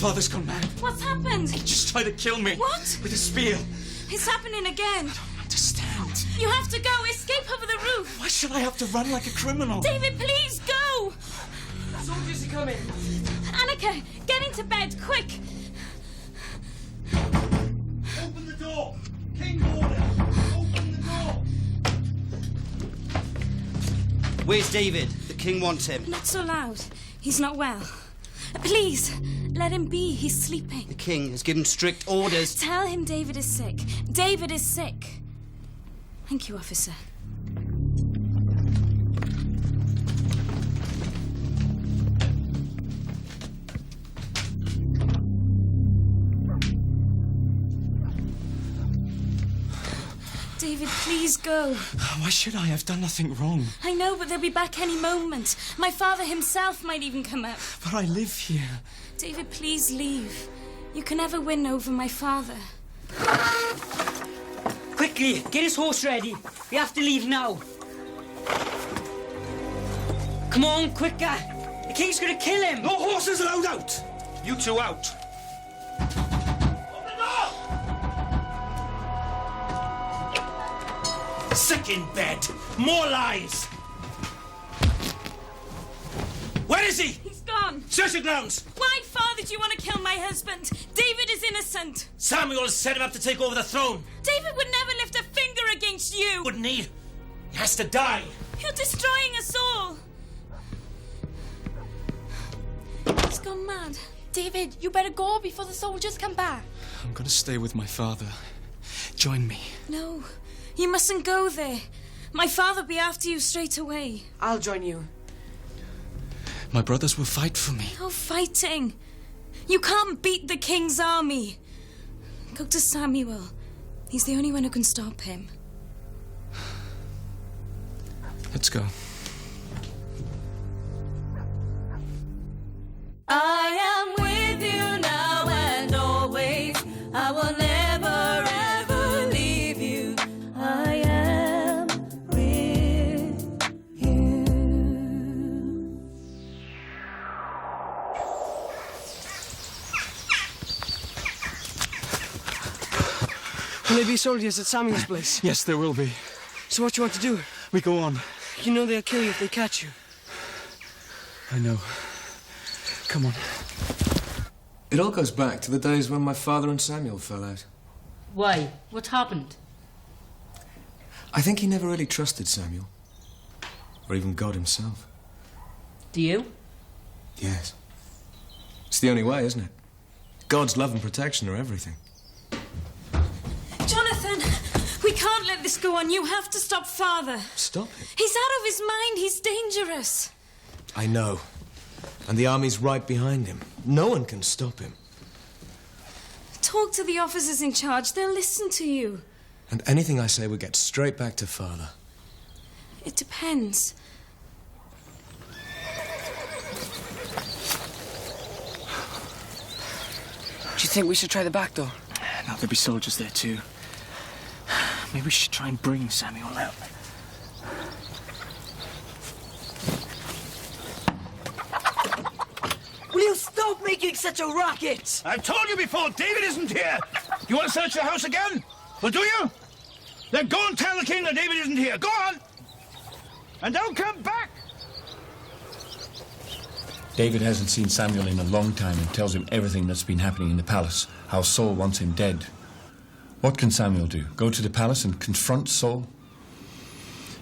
father's gone mad. What's happened? He just tried to kill me. What? With a spear. It's happening again. I don't understand. You have to go. Escape over the roof. Why should I have to run like a criminal? David, please go. Soldiers are coming. Annika, get into bed, quick. Open the door. King order. Open the door. Where's David? The king wants him. Not so loud. He's not well. Please, let him be. He's sleeping. The king has given strict orders. Tell him David is sick. David is sick. Thank you, officer. David, please go. Why should I? I've done nothing wrong. I know, but they'll be back any moment. My father himself might even come up. But I live here. David, please leave. You can never win over my father. Quickly, get his horse ready. We have to leave now. Come on, quicker. The king's gonna kill him. No horses allowed out. You two out. Sick in bed. More lies. Where is he? He's gone. Search the grounds. Why, father, do you want to kill my husband? David is innocent. Samuel set him up to take over the throne. David would never lift a finger against you. Wouldn't he? He has to die. You're destroying us all. He's gone mad. David, you better go before the soldiers come back. I'm going to stay with my father. Join me. No, you mustn't go there. My father will be after you straight away. I'll join you. My brothers will fight for me. No fighting. You can't beat the king's army. Go to Samuel. He's the only one who can stop him. Let's go. I am with you now and always. I will never ever leave you. I am with you. Will there be soldiers at Samuel's place? Yes, there will be. So what do you want to do? We go on. You know they'll kill you if they catch you. I know. Come on. It all goes back to the days when my father and Samuel fell out. Why? What happened? I think he never really trusted Samuel. Or even God himself. Do you? Yes. It's the only way, isn't it? God's love and protection are everything. Jonathan, we can't let this go on. You have to stop father. Stop it. He's out of his mind. He's dangerous. I know. And the army's right behind him. No one can stop him. Talk to the officers in charge. They'll listen to you. And anything I say will get straight back to father. It depends. Do you think we should try the back door? Now there'll be soldiers there too. Maybe we should try and bring Samuel out. Will you stop making such a racket? I've told you before, David isn't here. You want to search the house again? Well, do you? Then go and tell the king that David isn't here. Go on. And don't come back. David hasn't seen Samuel in a long time and tells him everything that's been happening in the palace, how Saul wants him dead. What can Samuel do? Go to the palace and confront Saul?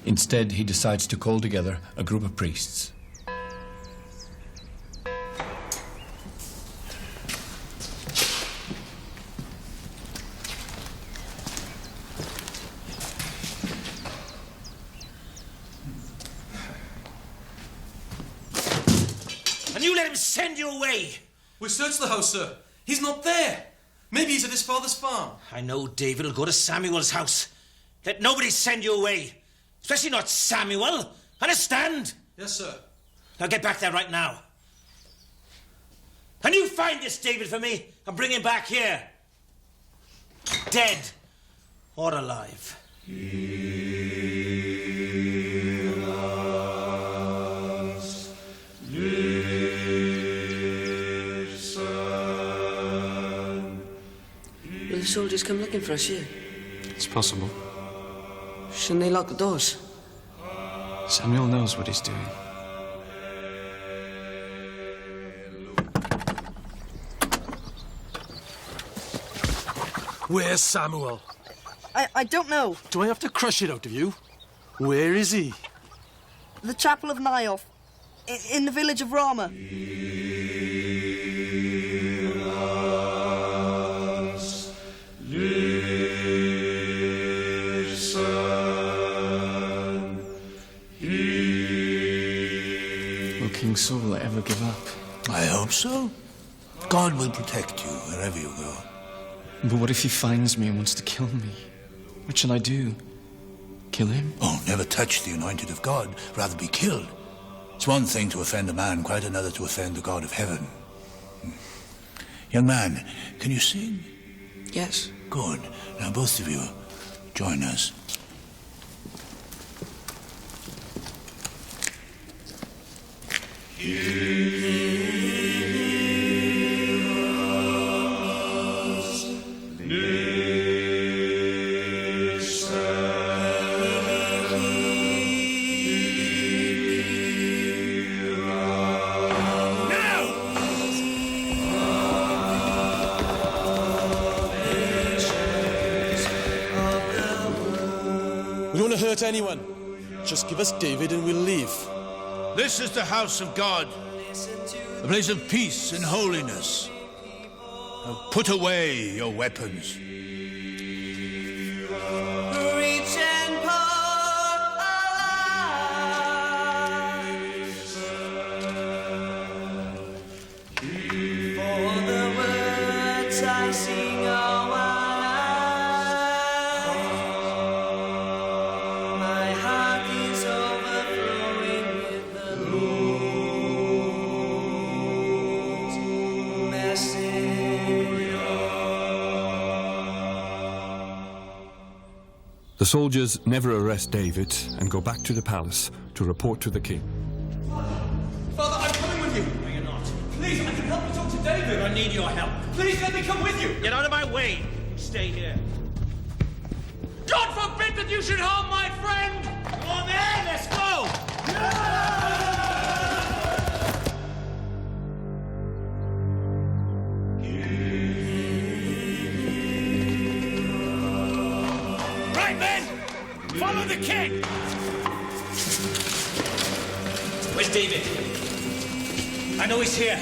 Instead, he decides to call together a group of priests. And you let him send you away. We searched the house, sir. He's not there. Maybe he's at his father's farm. I know David will go to Samuel's house. Let nobody send you away. Especially not Samuel. Understand? Yes, sir. Now get back there right now. And you find this David for me and bring him back here. Dead or alive. soldiers come looking for us here? It's possible. Shouldn't they lock the doors? Samuel knows what he's doing. Where's Samuel? I don't know. Do I have to crush it out of you? Where is he? The chapel of Naioth, in the village of Ramah. Will King Saul ever give up? I hope so. God will protect you wherever you go. But what if he finds me and wants to kill me? What shall I do? Kill him? Oh, never touch the anointed of God. Rather be killed. It's one thing to offend a man, quite another to offend the God of heaven. Young man, can you sing? Yes. Good. Now both of you, join us. We don't want to hurt anyone. Just give us David and we'll leave. This is the house of God, a place of peace and holiness. Now put away your weapons. Reach and pull alive. For the words I sing are wise. My heart is overflowing with the Lord's message. The soldiers never arrest David and go back to the palace to report to the king. Father, I'm coming with you. No, you're not. Please, I can help you talk to David. I need your help. Please let me come with you. Get out of my way. Stay here. God forbid that you should harm my friend. Come on then, let's go. Right, men! Follow the king! Where's David? I know he's here.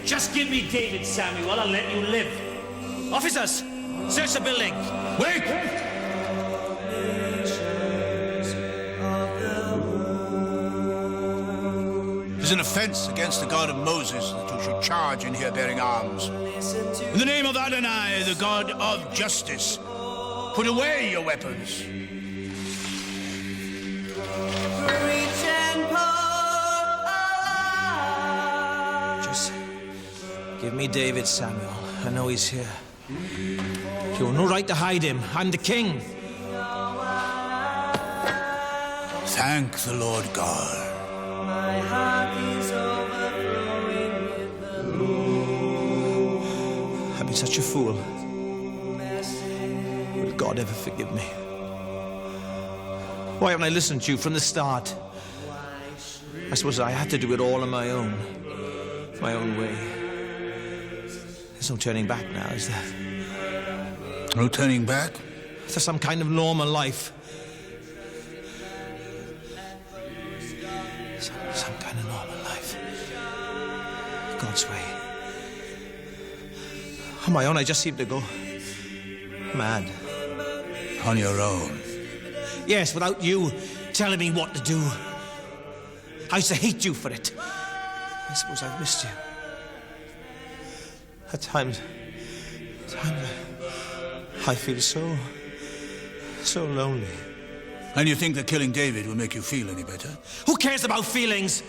Just give me David, Samuel. I'll let you live. Officers, search the building. Wait! It is an offense against the God of Moses that you should charge in here bearing arms. In the name of Adonai, the God of justice, put away your weapons. Reach and pull alive. Just give me David, Samuel. I know he's here. You have no right to hide him. I'm the king. Thank the Lord God. My heart is overflowing with the Lord. I've been such a fool. Will God ever forgive me? Why haven't I listened to you from the start? I suppose I had to do it all on my own way. There's no turning back now, is there? No turning back? To some kind of normal life. Some kind of normal life. God's way. On my own, I just seem to go mad. On your own? Yes, without you telling me what to do. I used to hate you for it. I suppose I've missed you. At times I feel so lonely. And you think that killing David will make you feel any better? Who cares about feelings?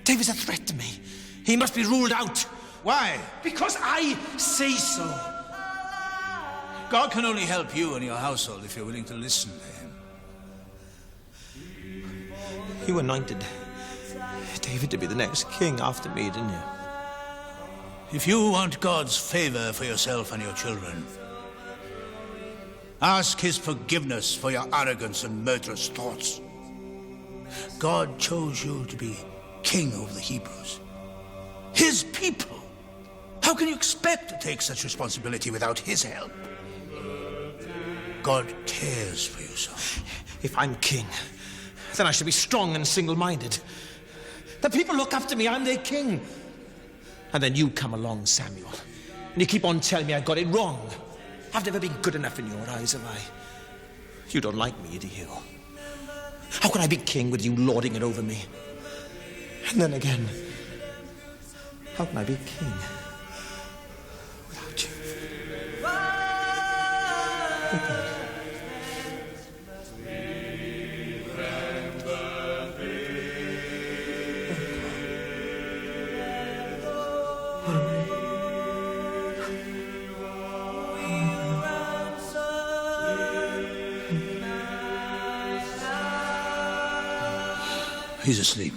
David's a threat to me. He must be ruled out. Why? Because I say so. God can only help you and your household if you're willing to listen to him. You anointed David to be the next king after me, didn't you? If you want God's favor for yourself and your children, ask his forgiveness for your arrogance and murderous thoughts. God chose you to be king over the Hebrews. His people. How can you expect to take such responsibility without his help? God cares for you, son. If I'm king, then I should be strong and single-minded. The people look up to me, I'm their king. And then you come along, Samuel, and you keep on telling me I got it wrong. I've never been good enough in your eyes, have I? You don't like me, do you? How can I be king with you lording it over me? And then again, how can I be king without you? He's asleep.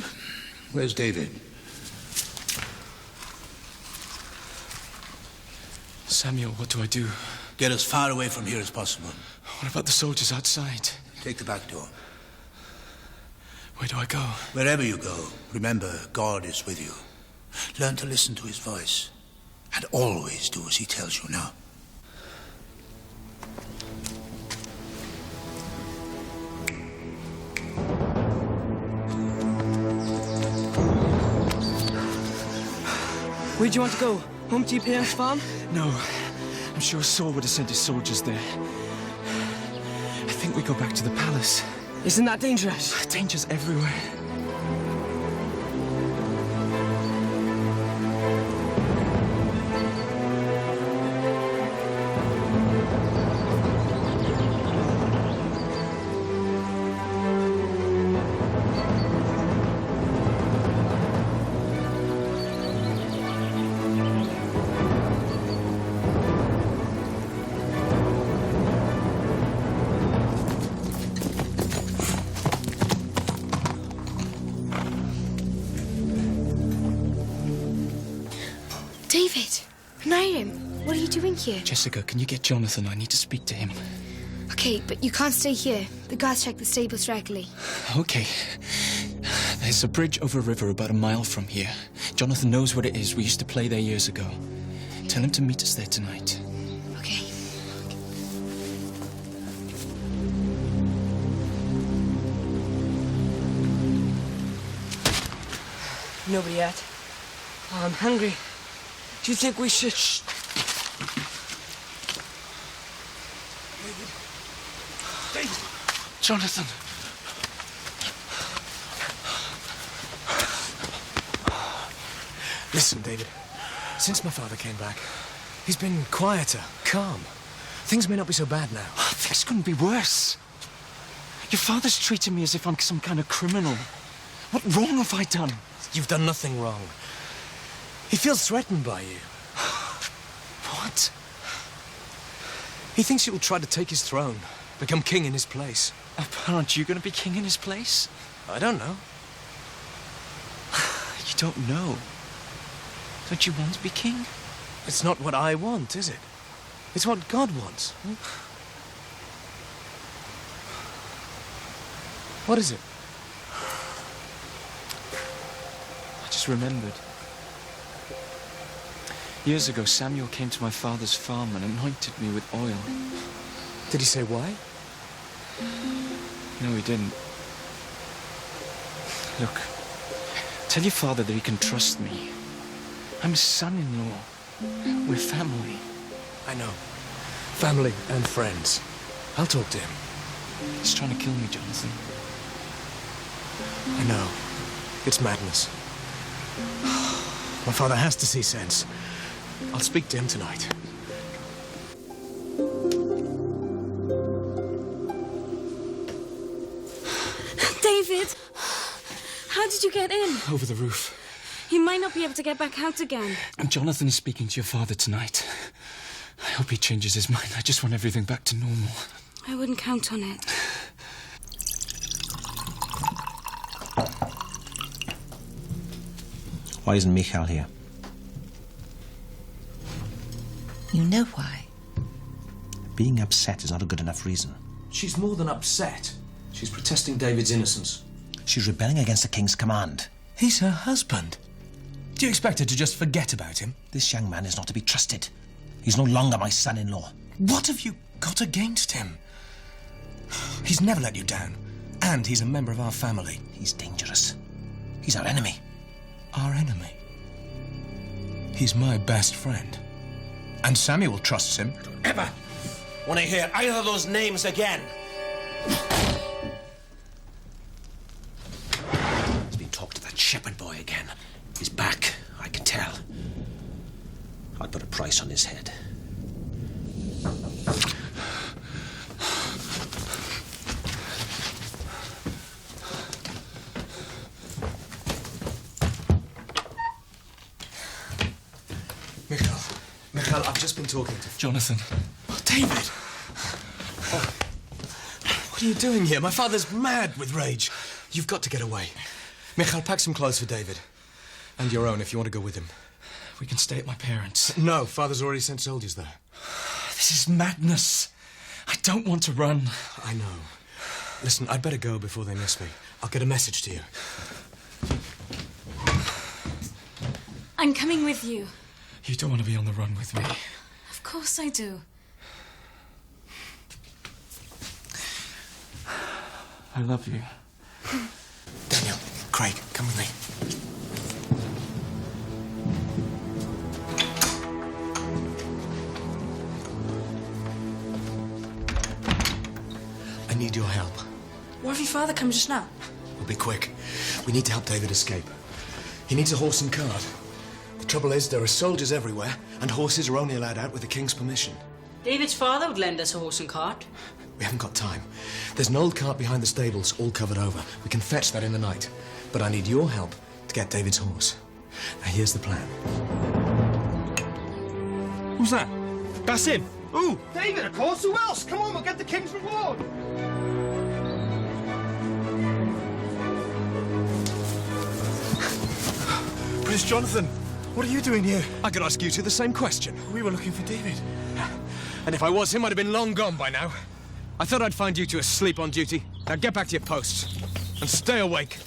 Where's David? Samuel, what do I do? Get as far away from here as possible. What about the soldiers outside? Take the back door. Where do I go? Wherever you go, remember, God is with you. Learn to listen to his voice. And always do as he tells you now. Where do you want to go? Home to your parents' farm? No. I'm sure Saul would have sent his soldiers there. I think we go back to the palace. Isn't that dangerous? Danger's everywhere. David, Miriam, what are you doing here? Jessica, can you get Jonathan? I need to speak to him. Okay, but you can't stay here. The guards check the stables regularly. Okay. There's a bridge over a river about a mile from here. Jonathan knows what it is. We used to play there years ago. Tell him to meet us there tonight. Okay. Nobody yet. Oh, I'm hungry. Do you think we should... Shh. David! Jonathan! Listen, David. Since my father came back, he's been quieter, calm. Things may not be so bad now. Things couldn't be worse. Your father's treating me as if I'm some kind of criminal. What wrong have I done? You've done nothing wrong. He feels threatened by you. What? He thinks you'll try to take his throne, become king in his place. Aren't you going to be king in his place? I don't know. You don't know? Don't you want to be king? It's not what I want, is it? It's what God wants. What is it? I just remembered. Years ago, Samuel came to my father's farm and anointed me with oil. Did he say why? No, he didn't. Look, tell your father that he can trust me. I'm his son-in-law. We're family. I know. Family and friends. I'll talk to him. He's trying to kill me, Jonathan. I know. It's madness. My father has to see sense. I'll speak to him tonight. David! How did you get in? Over the roof. You might not be able to get back out again. And Jonathan is speaking to your father tonight. I hope he changes his mind. I just want everything back to normal. I wouldn't count on it. Why isn't Michael here? You know why? Being upset is not a good enough reason. She's more than upset. She's protesting David's innocence. She's rebelling against the king's command. He's her husband. Do you expect her to just forget about him? This young man is not to be trusted. He's no longer my son-in-law. What have you got against him? He's never let you down. And he's a member of our family. He's dangerous. He's our enemy. Our enemy? He's my best friend. And Samuel trusts him. Ever want to hear either of those names again? He's been talking to that shepherd boy again. He's back, I can tell. I'd put a price on his head. Michael, I've just been talking to... Jonathan. Oh, David! Oh. What are you doing here? My father's mad with rage. You've got to get away. Michael, pack some clothes for David. And your own, if you want to go with him. We can stay at my parents'. No, Father's already sent soldiers there. This is madness. I don't want to run. I know. Listen, I'd better go before they miss me. I'll get a message to you. I'm coming with you. You don't want to be on the run with me. Of course I do. I love you. Daniel, Craig, come with me. I need your help. What if your father comes just now? We'll be quick. We need to help David escape. He needs a horse and cart. The trouble is, there are soldiers everywhere, and horses are only allowed out with the king's permission. David's father would lend us a horse and cart. We haven't got time. There's an old cart behind the stables, all covered over. We can fetch that in the night. But I need your help to get David's horse. Now, here's the plan. Who's that? That's him. Ooh! David, of course. Who else? Come on, we'll get the king's reward. Prince Jonathan, what are you doing here? I could ask you two the same question. We were looking for David. And if I was him, I'd have been long gone by now. I thought I'd find you two asleep on duty. Now get back to your posts. And stay awake.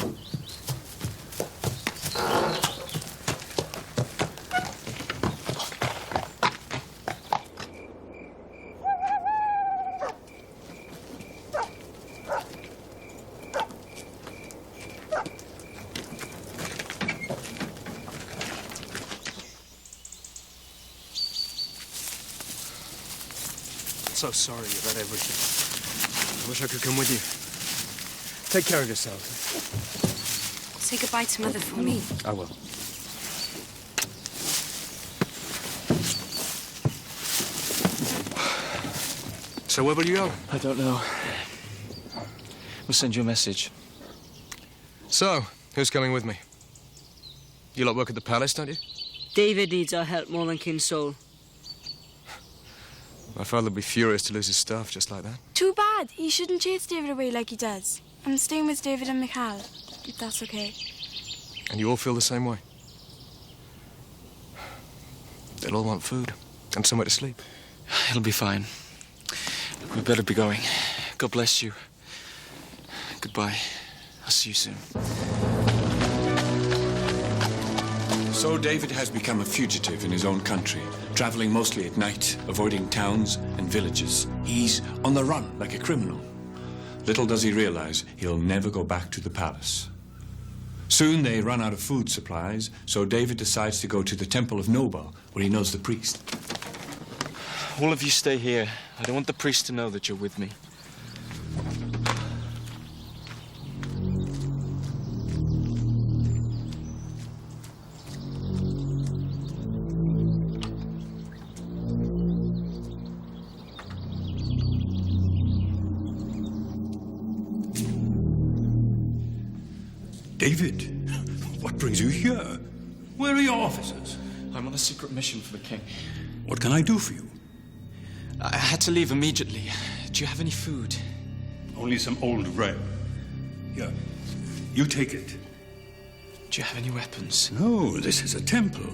So sorry about everything. I wish I could come with you. Take care of yourself. Say goodbye to Mother for me. I will. So where will you go? I don't know. We'll send you a message. So, who's coming with me? You lot work at the palace, don't you? David needs our help more than King Saul. My father'd be furious to lose his staff just like that. Too bad. You shouldn't chase David away like he does. I'm staying with David and Michal, if that's okay. And you all feel the same way? They'll all want food and somewhere to sleep. It'll be fine. We better be going. God bless you. Goodbye. I'll see you soon. So David has become a fugitive in his own country, traveling mostly at night, avoiding towns and villages. He's on the run like a criminal. Little does he realize he'll never go back to the palace. Soon they run out of food supplies, so David decides to go to the temple of Nobal, where he knows the priest. All of you stay here. I don't want the priest to know that you're with me. David, what brings you here? Where are your officers? I'm on a secret mission for the king. What can I do for you? I had to leave immediately. Do you have any food? Only some old bread. Here, you take it. Do you have any weapons? No, this is a temple.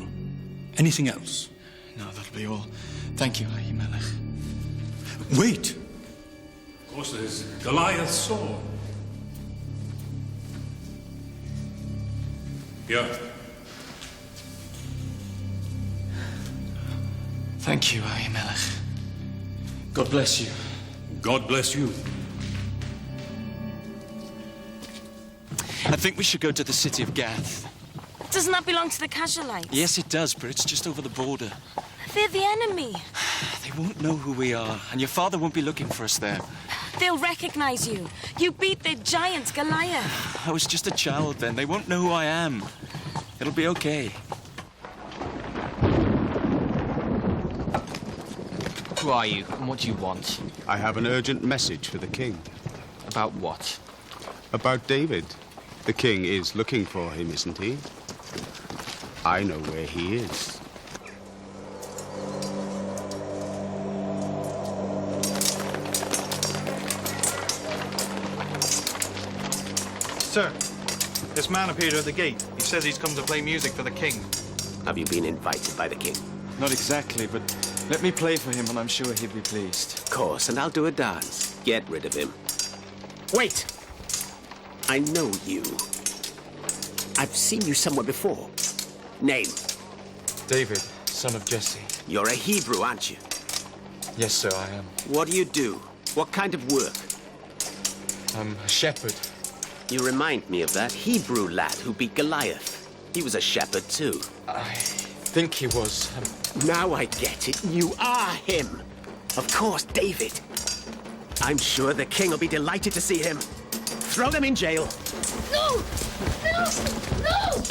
Anything else? No, that'll be all. Thank you, Ahimelech. Wait! Of course, there's Goliath's sword. Here. Thank you, Ahimelech. God bless you. God bless you. I think we should go to the city of Gath. Doesn't that belong to the Casualites? Yes, it does, but it's just over the border. They're the enemy. They won't know who we are, and your father won't be looking for us there. They'll recognize you. You beat the giant Goliath. I was just a child then. They won't know who I am. It'll be okay. Who are you, and what do you want? I have an urgent message for the king. About what? About David. The king is looking for him, isn't he? I know where he is. Sir, this man appeared at the gate. He says he's come to play music for the king. Have you been invited by the king? Not exactly, but let me play for him and I'm sure he'll be pleased. Of course, and I'll do a dance. Get rid of him. Wait! I know you. I've seen you somewhere before. Name? David, son of Jesse. You're a Hebrew, aren't you? Yes, sir, I am. What do you do? What kind of work? I'm a shepherd. You remind me of that Hebrew lad who beat Goliath. He was a shepherd, too. I think he was. Now I get it. You are him. Of course, David. I'm sure the king will be delighted to see him. Throw them in jail. No! No! No!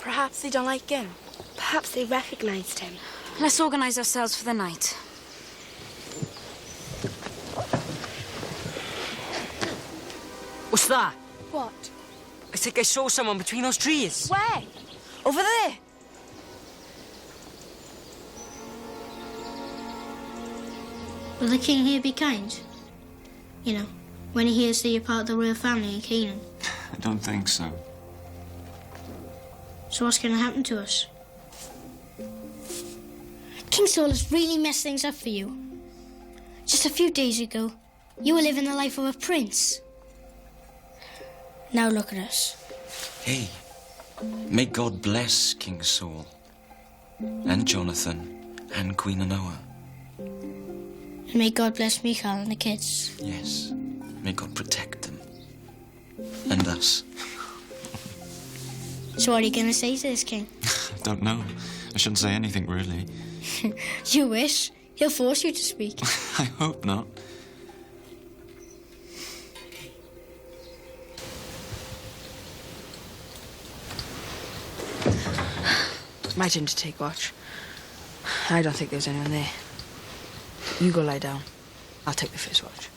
Perhaps they don't like him. Perhaps they recognized him. Let's organize ourselves for the night. What's that? What? I think I saw someone between those trees. Where? Over there. Will the king here be kind? You know, when he hears that you're part of the royal family in Canaan. I don't think so. So what's going to happen to us? King Saul has really messed things up for you. Just a few days ago, you were living the life of a prince. Now look at us. Hey, may God bless King Saul, and Jonathan, and Queen Anoa. And may God bless Michal and the kids. Yes, may God protect them. And us. So what are you going to say to this king? I don't know. I shouldn't say anything, really. You wish. He'll force you to speak. I hope not. It's my turn to take watch. I don't think there's anyone there. You go lie down. I'll take the first watch.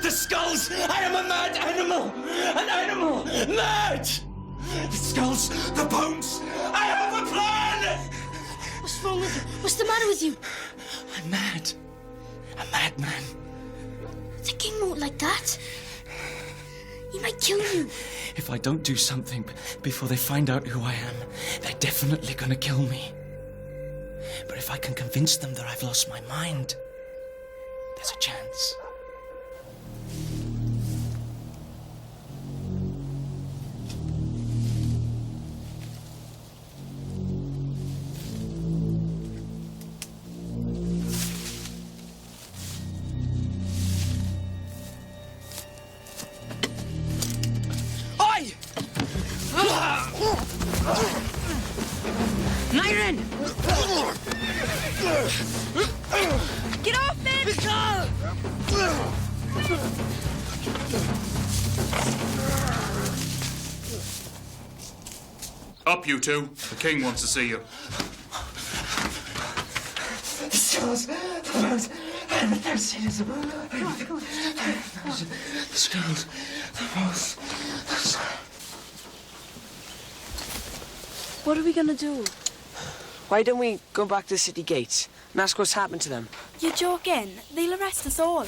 The skulls! I am a mad animal! An animal! Mad! The skulls, the bones! I have a plan! What's wrong with you? What's the matter with you? I'm mad. A madman. The king won't like that. He might kill you. If I don't do something before they find out who I am, they're definitely gonna kill me. But if I can convince them that I've lost my mind, there's a chance. Myron! Get off him! Up, you two. The king wants to see you. The scales, the bones, and the thirstiness. The scales, the bones. What are we gonna do? Why don't we go back to the city gates and ask what's happened to them? You're joking. They'll arrest us all.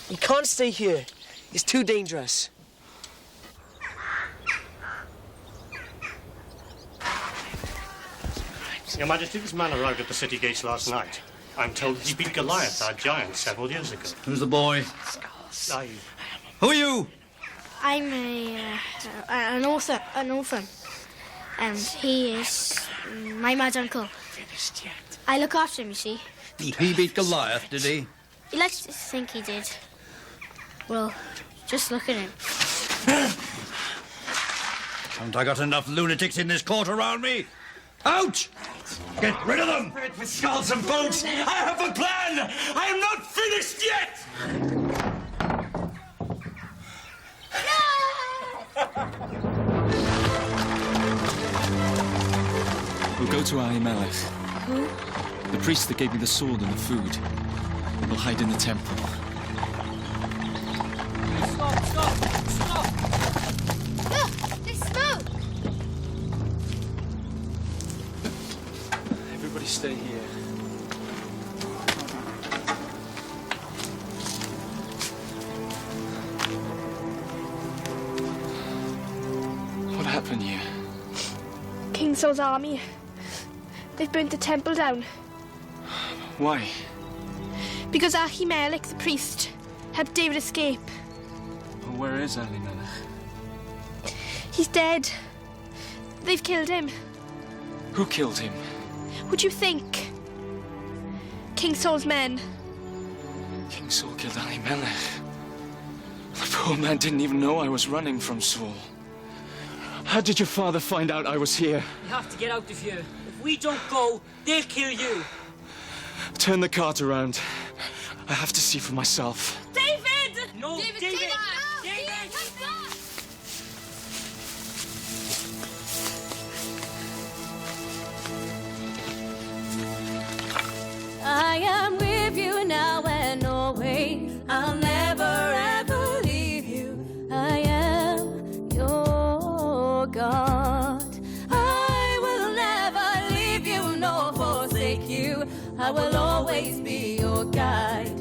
We can't stay here. It's too dangerous. Your Majesty, this man arrived at the city gates last night. I'm told he beat Goliath, our giant, several years ago. Who's the boy? I... Who are you? I'm an orphan. And he is my mad uncle. I look after him, you see. He beat Goliath, did he? He likes to think he did. Well, just look at him. Haven't I got enough lunatics in this court around me? Out! Get rid of them! With skulls and bones, I have a plan! I am not finished yet! We'll go to Ahimelech, Who? the priest that gave me the sword and the food. We'll hide in the temple. Stop! Look, there's smoke! Everybody stay here. What happened here? King Saul's army. They've burnt the temple down. Why? Because Ahimelech, the priest, helped David escape. Well, where is Ahimelech? He's dead. They've killed him. Who killed him? What do you think? King Saul's men. King Saul killed Ahimelech. The poor man didn't even know I was running from Saul. How did your father find out I was here? We have to get out of here. If we don't go, they'll kill you. Turn the cart around. I have to see for myself. David! No, David! I am with you now and always. I'll never ever leave you. I am your God. I will never leave you nor forsake you. I will always be your guide.